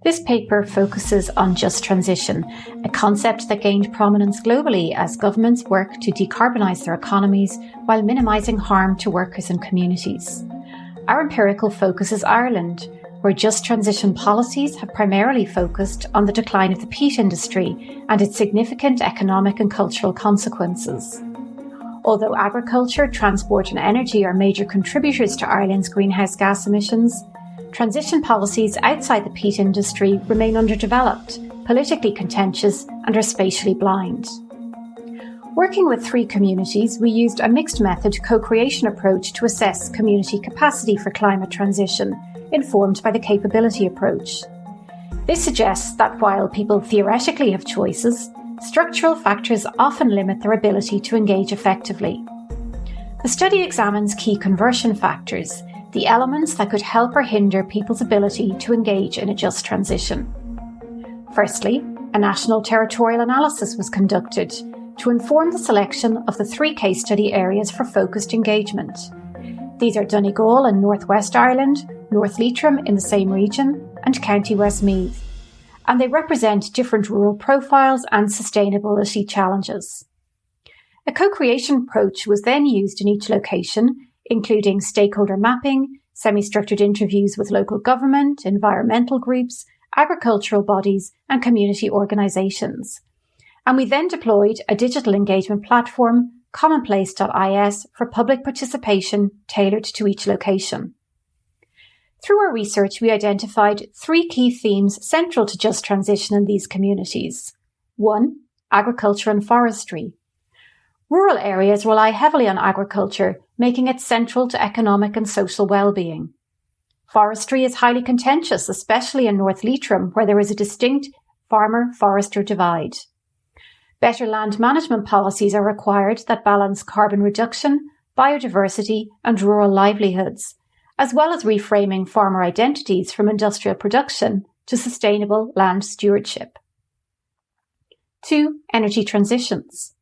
This paper focuses on just transition, a concept that gained prominence globally as governments work to decarbonise their economies while minimising harm to workers and communities. Our empirical focus is Ireland, where just transition policies have primarily focused on the decline of the peat industry and its significant economic and cultural consequences. Although agriculture, transport and energy are major contributors to Ireland's greenhouse gas emissions, transition policies outside the peat industry remain underdeveloped, politically contentious and are spatially blind. Working with 3 communities, we used a mixed method co-creation approach to assess community capacity for climate transition, informed by the capability approach. This suggests that while people theoretically have choices, structural factors often limit their ability to engage effectively. The study examines key conversion factors, the elements that could help or hinder people's ability to engage in a just transition. Firstly, a national territorial analysis was conducted to inform the selection of the 3 case study areas for focused engagement. These are Donegal in North West Ireland, North Leitrim in the same region, and County Westmeath, and they represent different rural profiles and sustainability challenges. A co-creation approach was then used in each location, including stakeholder mapping, semi-structured interviews with local government, environmental groups, agricultural bodies and community organisations. And we then deployed a digital engagement platform, commonplace.is, for public participation tailored to each location. Through our research, we identified 3 key themes central to just transition in these communities. 1. Agriculture and forestry. Rural areas rely heavily on agriculture, making it central to economic and social well-being. Forestry is highly contentious, especially in North Leitrim, where there is a distinct farmer-forester divide. Better land management policies are required that balance carbon reduction, biodiversity and rural livelihoods, as well as reframing farmer identities from industrial production to sustainable land stewardship. 2. Energy transitions.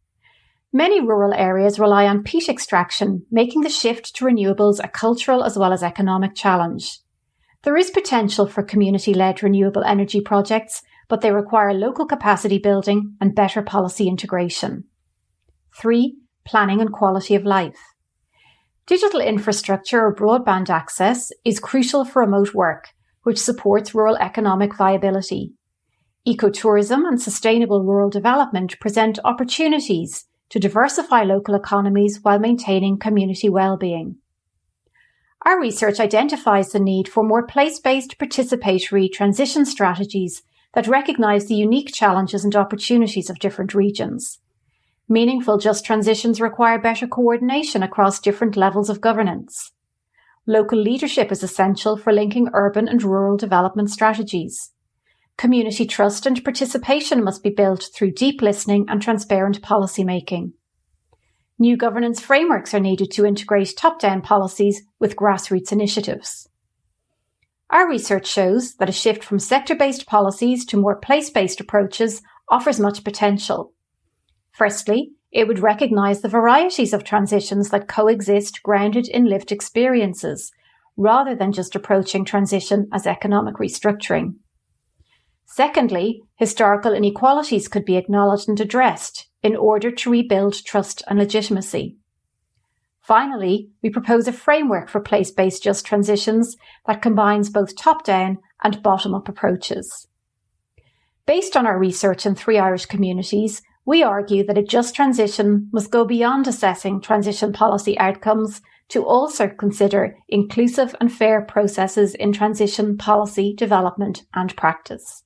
Many rural areas rely on peat extraction, making the shift to renewables a cultural as well as economic challenge. There is potential for community-led renewable energy projects, but they require local capacity building and better policy integration. 3. Planning and quality of life. Digital infrastructure or broadband access is crucial for remote work, which supports rural economic viability. Ecotourism and sustainable rural development present opportunities to diversify local economies while maintaining community well-being. Our research identifies the need for more place-based participatory transition strategies that recognise the unique challenges and opportunities of different regions. Meaningful just transitions require better coordination across different levels of governance. Local leadership is essential for linking urban and rural development strategies. Community trust and participation must be built through deep listening and transparent policy making. New governance frameworks are needed to integrate top-down policies with grassroots initiatives. Our research shows that a shift from sector-based policies to more place-based approaches offers much potential. Firstly, it would recognise the varieties of transitions that coexist grounded in lived experiences, rather than just approaching transition as economic restructuring. Secondly, historical inequalities could be acknowledged and addressed in order to rebuild trust and legitimacy. Finally, we propose a framework for place-based just transitions that combines both top-down and bottom-up approaches. Based on our research in 3 Irish communities, we argue that a just transition must go beyond assessing transition policy outcomes to also consider inclusive and fair processes in transition policy development and practice.